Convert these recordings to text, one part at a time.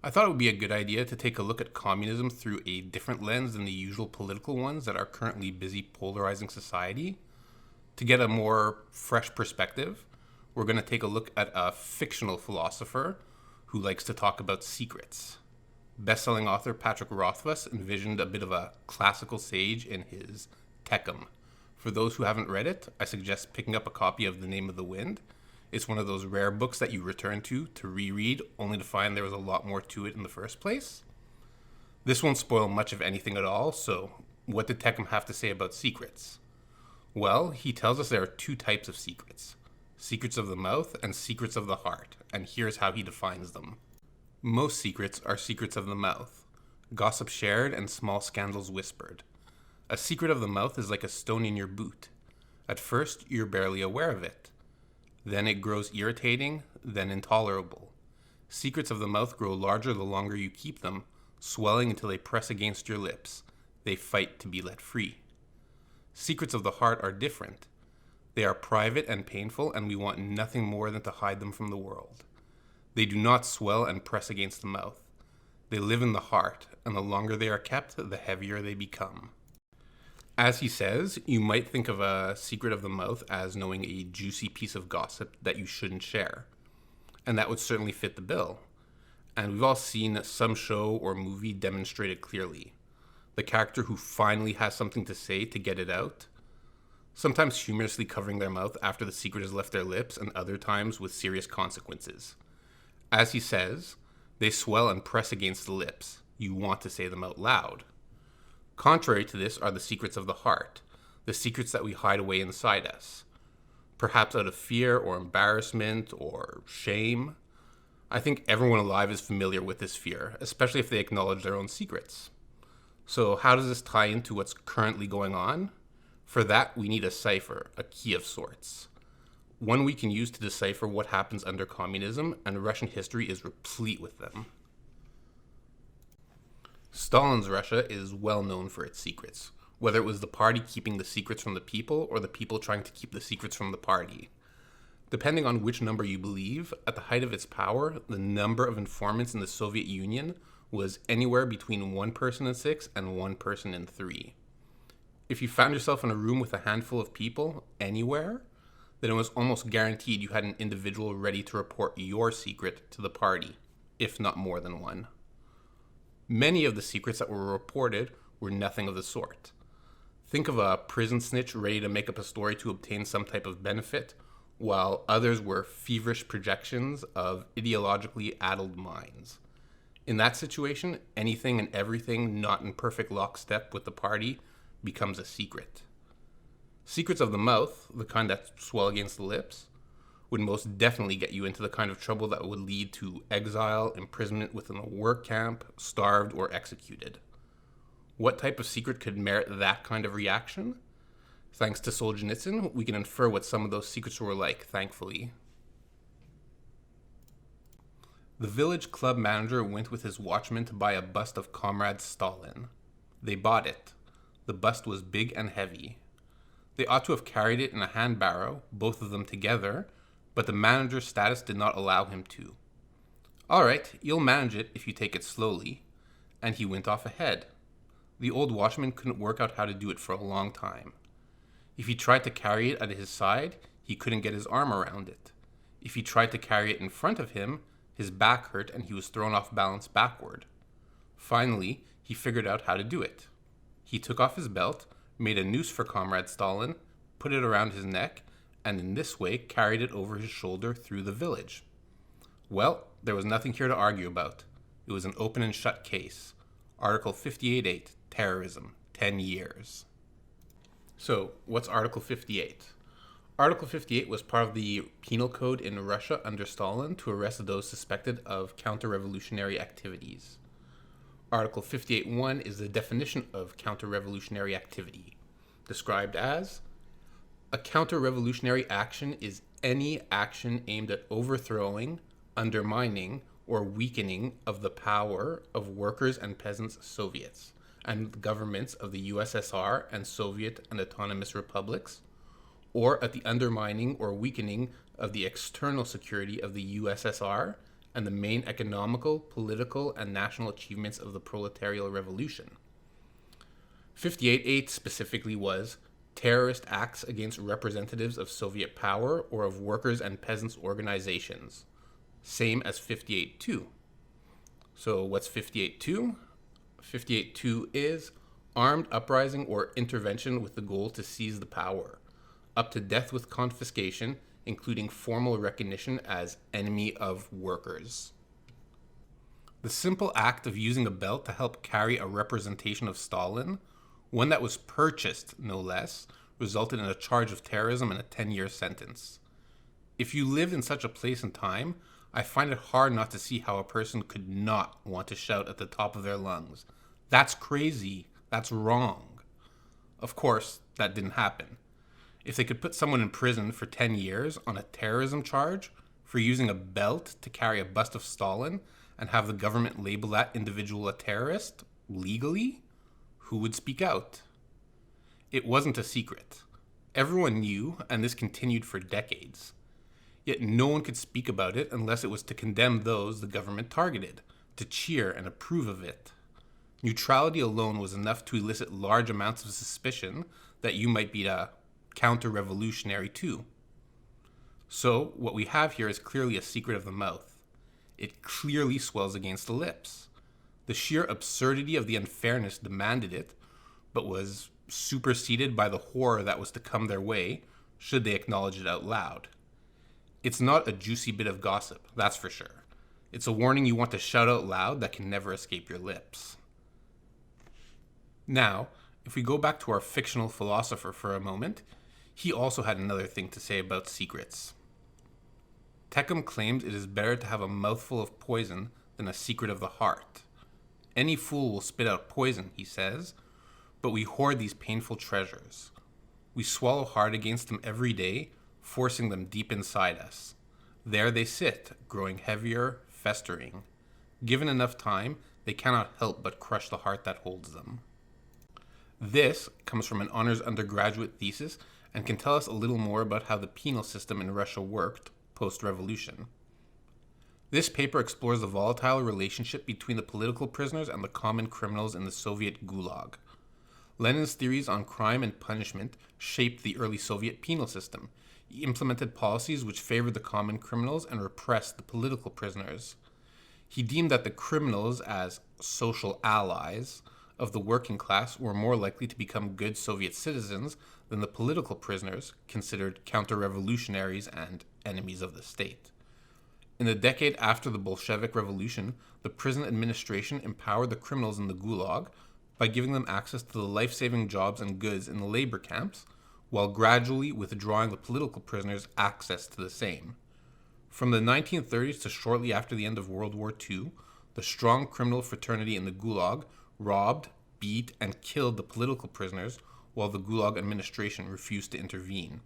I thought it would be a good idea to take a look at communism through a different lens than the usual political ones that are currently busy polarizing society. To get a more fresh perspective, we're going to take a look at a fictional philosopher who likes to talk about secrets. Best-selling author Patrick Rothfuss envisioned a bit of a classical sage in his Teccam. For those who haven't read it, I suggest picking up a copy of The Name of the Wind. It's one of those rare books that you return to reread, only to find there was a lot more to it in the first place. This won't spoil much of anything at all, so what did Teccam have to say about secrets? Well, he tells us there are two types of secrets. Secrets of the mouth and secrets of the heart, and here's how he defines them. Most secrets are secrets of the mouth, gossip shared and small scandals whispered. A secret of the mouth is like a stone in your boot. At first, you're barely aware of it. Then it grows irritating, then intolerable. Secrets of the mouth grow larger the longer you keep them, swelling until they press against your lips. They fight to be let free. Secrets of the heart are different. They are private and painful, and we want nothing more than to hide them from the world. They do not swell and press against the mouth. They live in the heart, and the longer they are kept, the heavier they become. As he says, you might think of a secret of the mouth as knowing a juicy piece of gossip that you shouldn't share. And that would certainly fit the bill. And we've all seen some show or movie demonstrate it clearly. The character who finally has something to say to get it out, sometimes humorously covering their mouth after the secret has left their lips, and other times with serious consequences. As he says, they swell and press against the lips. You want to say them out loud. Contrary to this are the secrets of the heart, the secrets that we hide away inside us, perhaps out of fear or embarrassment or shame. I think everyone alive is familiar with this fear, especially if they acknowledge their own secrets. So how does this tie into what's currently going on? For that, we need a cipher, a key of sorts. One we can use to decipher what happens under communism, and Russian history is replete with them. Stalin's Russia is well known for its secrets, whether it was the party keeping the secrets from the people or the people trying to keep the secrets from the party. Depending on which number you believe, at the height of its power, the number of informants in the Soviet Union was anywhere between 1 person in 6 and 1 person in 3. If you found yourself in a room with a handful of people, anywhere, then it was almost guaranteed you had an individual ready to report your secret to the party, if not more than one. Many of the secrets that were reported were nothing of the sort. Think of a prison snitch ready to make up a story to obtain some type of benefit, while others were feverish projections of ideologically addled minds. In that situation, anything and everything not in perfect lockstep with the party becomes a secret. Secrets of the mouth, the kind that swell against the lips, would most definitely get you into the kind of trouble that would lead to exile, imprisonment within a work camp, starved, or executed. What type of secret could merit that kind of reaction? Thanks to Solzhenitsyn, we can infer what some of those secrets were like, thankfully. The village club manager went with his watchman to buy a bust of Comrade Stalin. They bought it. The bust was big and heavy. They ought to have carried it in a hand barrow, both of them together, but the manager's status did not allow him to. All right, you'll manage it if you take it slowly. And he went off ahead. The old watchman couldn't work out how to do it for a long time. If he tried to carry it at his side, he couldn't get his arm around it. If he tried to carry it in front of him, his back hurt and he was thrown off balance backward. Finally, he figured out how to do it. He took off his belt, made a noose for Comrade Stalin, put it around his neck, and in this way carried it over his shoulder through the village. Well, there was nothing here to argue about. It was an open and shut case. Article 58.8, terrorism, 10 years. So, what's Article 58? Article 58 was part of the penal code in Russia under Stalin to arrest those suspected of counter-revolutionary activities. Article 58.1 is the definition of counter-revolutionary activity, described as a counter-revolutionary action is any action aimed at overthrowing, undermining, or weakening of the power of workers' and peasants' Soviets and the governments of the USSR and Soviet and autonomous republics, or at the undermining or weakening of the external security of the USSR and the main economical, political, and national achievements of the proletarial revolution. 58.8 specifically was terrorist acts against representatives of Soviet power or of workers' and peasants' organizations, same as 58.2. So what's 58.2? 58.2 is armed uprising or intervention with the goal to seize the power, up to death with confiscation, including formal recognition as enemy of workers. The simple act of using a belt to help carry a representation of Stalin, one that was purchased, no less, resulted in a charge of terrorism and a 10-year sentence. If you lived in such a place and time, I find it hard not to see how a person could not want to shout at the top of their lungs, "That's crazy, that's wrong." Of course, that didn't happen. If they could put someone in prison for 10 years on a terrorism charge for using a belt to carry a bust of Stalin and have the government label that individual a terrorist, legally, who would speak out? It wasn't a secret. Everyone knew, and this continued for decades. Yet no one could speak about it unless it was to condemn those the government targeted, to cheer and approve of it. Neutrality alone was enough to elicit large amounts of suspicion that you might be a counter-revolutionary too. So what we have here is clearly a secret of the mouth. It clearly swells against the lips. The sheer absurdity of the unfairness demanded it, but was superseded by the horror that was to come their way, should they acknowledge it out loud. It's not a juicy bit of gossip, that's for sure. It's a warning you want to shout out loud that can never escape your lips. Now, if we go back to our fictional philosopher for a moment, he also had another thing to say about secrets. Teccam claims it is better to have a mouthful of poison than a secret of the heart. Any fool will spit out poison, he says, but we hoard these painful treasures. We swallow hard against them every day, forcing them deep inside us. There they sit, growing heavier, festering. Given enough time, they cannot help but crush the heart that holds them. This comes from an honors undergraduate thesis and can tell us a little more about how the penal system in Russia worked post-revolution. This paper explores the volatile relationship between the political prisoners and the common criminals in the Soviet Gulag. Lenin's theories on crime and punishment shaped the early Soviet penal system. He implemented policies which favored the common criminals and repressed the political prisoners. He deemed that the criminals, as social allies of the working class, were more likely to become good Soviet citizens than the political prisoners, considered counter-revolutionaries and enemies of the state. In the decade after the Bolshevik Revolution, the prison administration empowered the criminals in the Gulag by giving them access to the life-saving jobs and goods in the labor camps, while gradually withdrawing the political prisoners access to the same. From the 1930s to shortly after the end of World War II, the strong criminal fraternity in the Gulag robbed, beat, and killed the political prisoners, while the Gulag administration refused to intervene.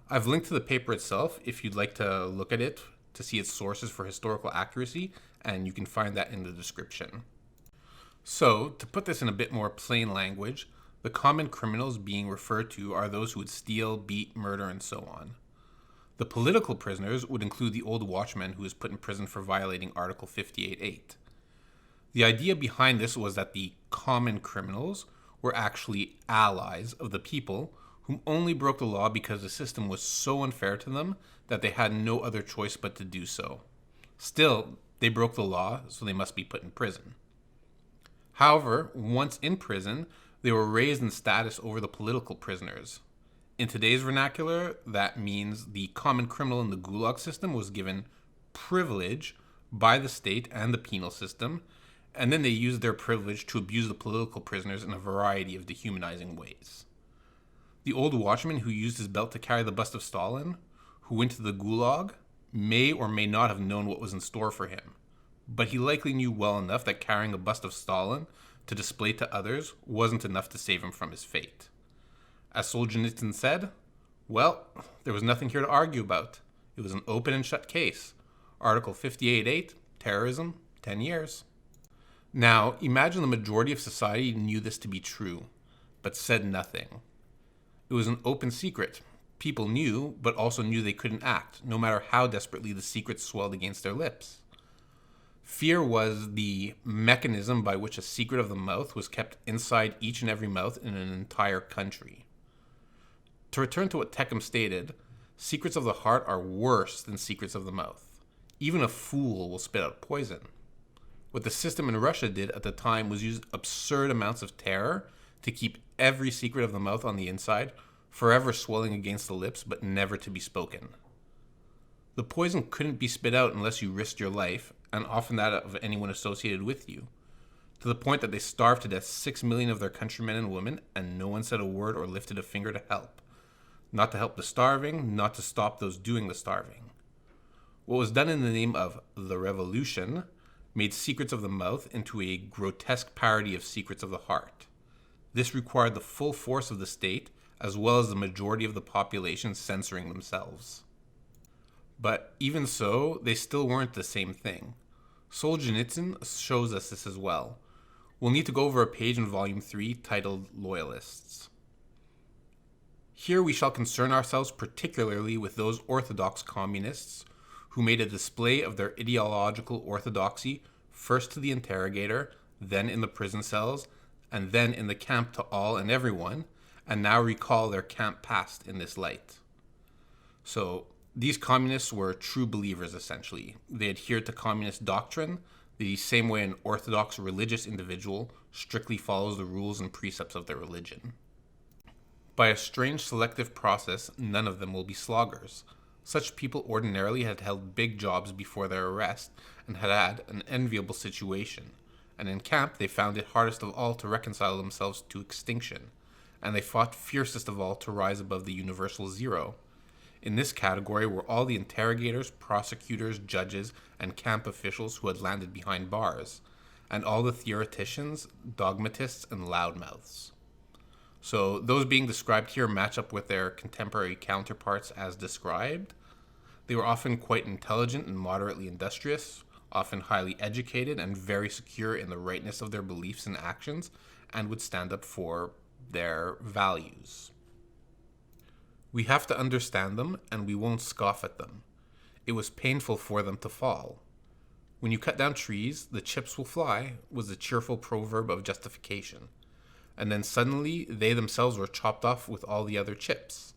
I've linked to the paper itself if you'd like to look at it to see its sources for historical accuracy, and you can find that in the description. So, to put this in a bit more plain language, the common criminals being referred to are those who would steal, beat, murder, and so on. The political prisoners would include the old watchman who was put in prison for violating Article 58.8. The idea behind this was that the common criminals were actually allies of the people whom only broke the law because the system was so unfair to them that they had no other choice but to do so. Still, they broke the law, so they must be put in prison. However, once in prison, they were raised in status over the political prisoners. In today's vernacular, that means the common criminal in the Gulag system was given privilege by the state and the penal system, and then they used their privilege to abuse the political prisoners in a variety of dehumanizing ways. The old watchman who used his belt to carry the bust of Stalin, who went to the Gulag, may or may not have known what was in store for him, but he likely knew well enough that carrying a bust of Stalin to display to others wasn't enough to save him from his fate. As Solzhenitsyn said, well, there was nothing here to argue about. It was an open and shut case. Article 58.8, terrorism, 10 years. Now, imagine the majority of society knew this to be true, but said nothing. It was an open secret. People knew, but also knew they couldn't act, no matter how desperately the secret swelled against their lips. Fear was the mechanism by which a secret of the mouth was kept inside each and every mouth in an entire country. To return to what Teccam stated, secrets of the heart are worse than secrets of the mouth. Even a fool will spit out poison. What the system in Russia did at the time was use absurd amounts of terror to keep every secret of the mouth on the inside, forever swelling against the lips, but never to be spoken. The poison couldn't be spit out unless you risked your life, and often that of anyone associated with you, to the point that they starved to death 6 million of their countrymen and women, and no one said a word or lifted a finger to help. Not to help the starving, not to stop those doing the starving. What was done in the name of the revolution made secrets of the mouth into a grotesque parody of secrets of the heart. This required the full force of the state, as well as the majority of the population censoring themselves. But even so, they still weren't the same thing. Solzhenitsyn shows us this as well. We'll need to go over a page in Volume 3 titled Loyalists. Here we shall concern ourselves particularly with those orthodox communists who made a display of their ideological orthodoxy first to the interrogator, then in the prison cells, and then in the camp to all and everyone, and now recall their camp past in this light. So, these communists were true believers, essentially. They adhered to communist doctrine, the same way an orthodox religious individual strictly follows the rules and precepts of their religion. By a strange selective process, none of them will be sloggers. Such people ordinarily had held big jobs before their arrest and had had an enviable situation, and in camp they found it hardest of all to reconcile themselves to extinction, and they fought fiercest of all to rise above the universal zero. In this category were all the interrogators, prosecutors, judges, and camp officials who had landed behind bars, and all the theoreticians, dogmatists, and loudmouths. So those being described here match up with their contemporary counterparts as described. They were often quite intelligent and moderately industrious, often highly educated and very secure in the rightness of their beliefs and actions, and would stand up for their values. We have to understand them, and we won't scoff at them. It was painful for them to fall. When you cut down trees, the chips will fly, was the cheerful proverb of justification. And then suddenly, they themselves were chopped off with all the other chips.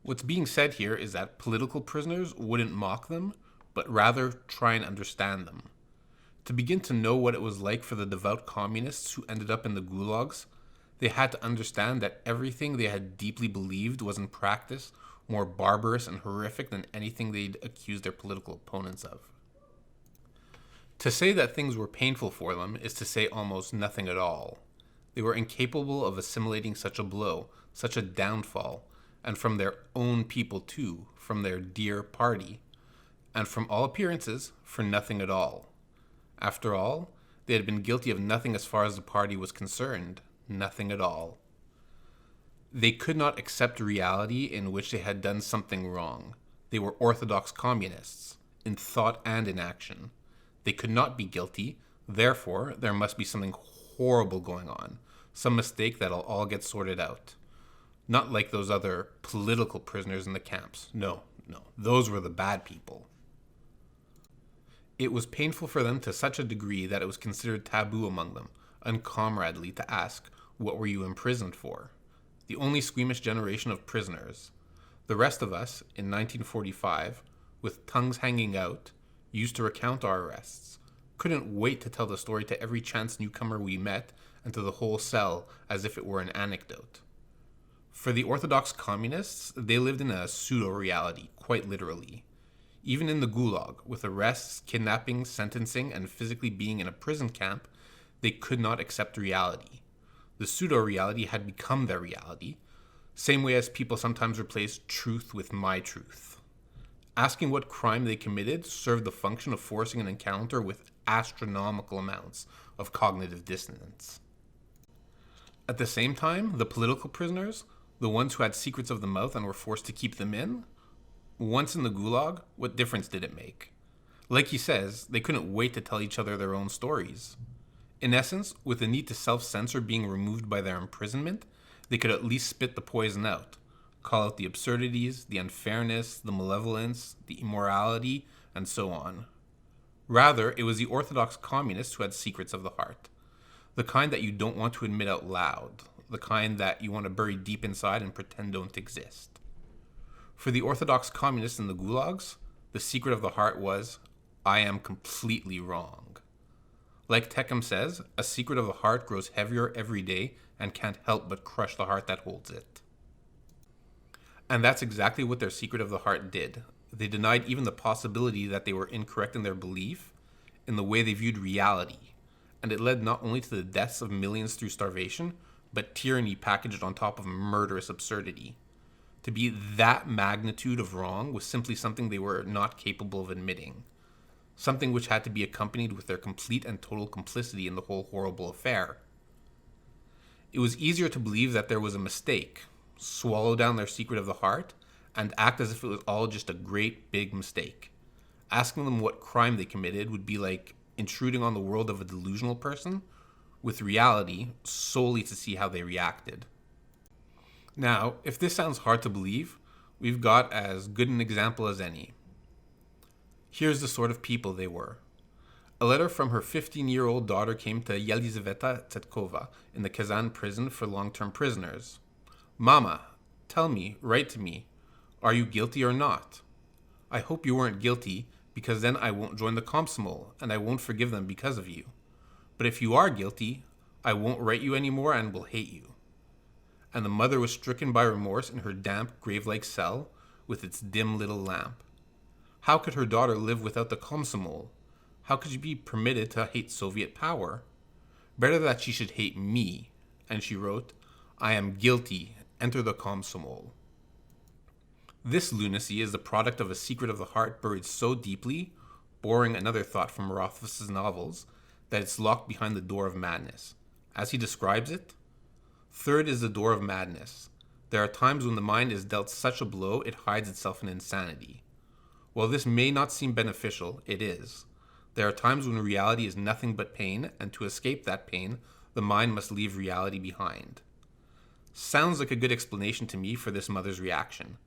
What's being said here is that political prisoners wouldn't mock them, but rather try and understand them. To begin to know what it was like for the devout communists who ended up in the gulags, they had to understand that everything they had deeply believed was in practice more barbarous and horrific than anything they'd accused their political opponents of. To say that things were painful for them is to say almost nothing at all. They were incapable of assimilating such a blow, such a downfall, and from their own people too, from their dear party, and from all appearances, for nothing at all. After all, they had been guilty of nothing as far as the party was concerned, nothing at all. They could not accept reality in which they had done something wrong. They were orthodox communists, in thought and in action. They could not be guilty, therefore there must be something horrible going on, some mistake that'll all get sorted out. Not like those other political prisoners in the camps. No, those were the bad people. It was painful for them to such a degree that it was considered taboo among them, uncomradely to ask, "What were you imprisoned for?" The only squeamish generation of prisoners. The rest of us, in 1945, with tongues hanging out, used to recount our arrests, couldn't wait to tell the story to every chance newcomer we met and to the whole cell as if it were an anecdote. For the orthodox communists, they lived in a pseudo-reality, quite literally. Even in the gulag, with arrests, kidnappings, sentencing, and physically being in a prison camp, they could not accept reality. The pseudo-reality had become their reality, same way as people sometimes replace truth with my truth. Asking what crime they committed served the function of forcing an encounter with astronomical amounts of cognitive dissonance. At the same time, the political prisoners, the ones who had secrets of the mouth and were forced to keep them in, once in the gulag, what difference did it make? Like he says, they couldn't wait to tell each other their own stories. In essence, with the need to self-censor being removed by their imprisonment, they could at least spit the poison out, call out the absurdities, the unfairness, the malevolence, the immorality, and so on. Rather, it was the orthodox communists who had secrets of the heart. The kind that you don't want to admit out loud. The kind that you want to bury deep inside and pretend don't exist. For the orthodox communists in the gulags, the secret of the heart was, I am completely wrong. Like Teccam says, a secret of the heart grows heavier every day and can't help but crush the heart that holds it. And that's exactly what their secret of the heart did. They denied even the possibility that they were incorrect in their belief, in the way they viewed reality. And it led not only to the deaths of millions through starvation, but tyranny packaged on top of murderous absurdity. To be that magnitude of wrong was simply something they were not capable of admitting. Something which had to be accompanied with their complete and total complicity in the whole horrible affair. It was easier to believe that there was a mistake, swallow down their secret of the heart, and act as if it was all just a great big mistake. Asking them what crime they committed would be like intruding on the world of a delusional person with reality solely to see how they reacted. Now, if this sounds hard to believe, we've got as good an example as any. Here's the sort of people they were. A letter from her 15-year-old daughter came to Yelizaveta Tsetkova in the Kazan prison for long-term prisoners. Mama, tell me, write to me, are you guilty or not? I hope you weren't guilty, because then I won't join the Komsomol, and I won't forgive them because of you. But if you are guilty, I won't write you anymore and will hate you. And the mother was stricken by remorse in her damp, grave-like cell with its dim little lamp. How could her daughter live without the Komsomol? How could she be permitted to hate Soviet power? Better that she should hate me. And she wrote, I am guilty. Enter the Komsomol. This lunacy is the product of a secret of the heart buried so deeply, borrowing another thought from Rothfuss's novels, that it's locked behind the door of madness. As he describes it, third is the door of madness. There are times when the mind is dealt such a blow it hides itself in insanity. While this may not seem beneficial, it is. There are times when reality is nothing but pain, and to escape that pain, the mind must leave reality behind. Sounds like a good explanation to me for this mother's reaction.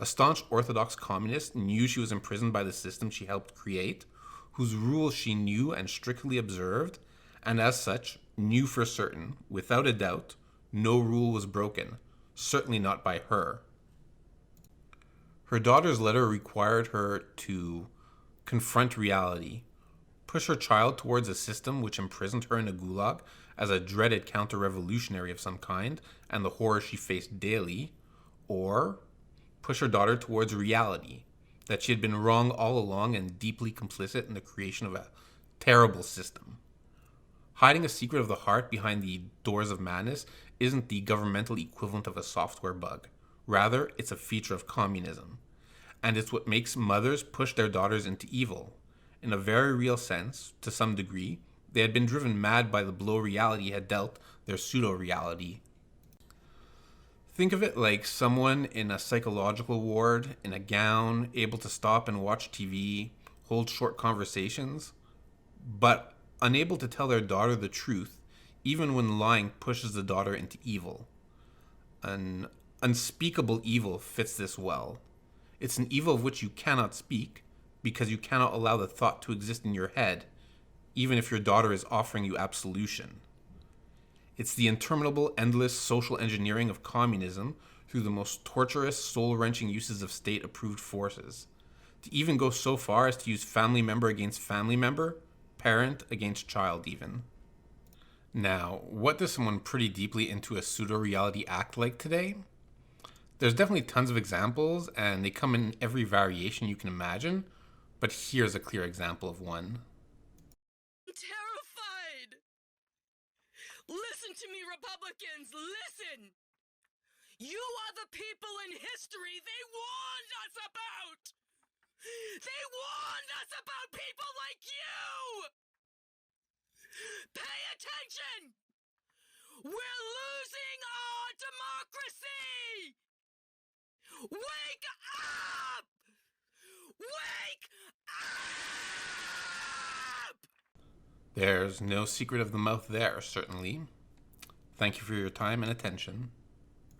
A staunch Orthodox communist knew she was imprisoned by the system she helped create, whose rules she knew and strictly observed, and as such, knew for certain, without a doubt, no rule was broken, certainly not by her. Her daughter's letter required her to confront reality, push her child towards a system which imprisoned her in a gulag as a dreaded counter-revolutionary of some kind and the horror she faced daily, or push her daughter towards reality, that she had been wrong all along and deeply complicit in the creation of a terrible system. Hiding a secret of the heart behind the doors of madness isn't the governmental equivalent of a software bug. Rather, it's a feature of communism. And it's what makes mothers push their daughters into evil. In a very real sense, to some degree, they had been driven mad by the blow reality had dealt their pseudo-reality. Think of it like someone in a psychological ward, in a gown, able to stop and watch TV, hold short conversations, but unable to tell their daughter the truth, even when lying pushes the daughter into evil. An unspeakable evil fits this well. It's an evil of which you cannot speak, because you cannot allow the thought to exist in your head, even if your daughter is offering you absolution. It's the interminable, endless social engineering of communism through the most torturous, soul-wrenching uses of state-approved forces. To even go so far as to use family member against family member, parent against child even. Now, what does someone pretty deeply into a pseudo-reality act like today? There's definitely tons of examples, and they come in every variation you can imagine, but here's a clear example of one. Terrified! Listen to me, Republicans! Listen! You are the people in history they warned us about! They warned us about people like you! Pay attention! We're losing our democracy! Wake up! Wake up! There's no secret of the mouth there, certainly. Thank you for your time and attention.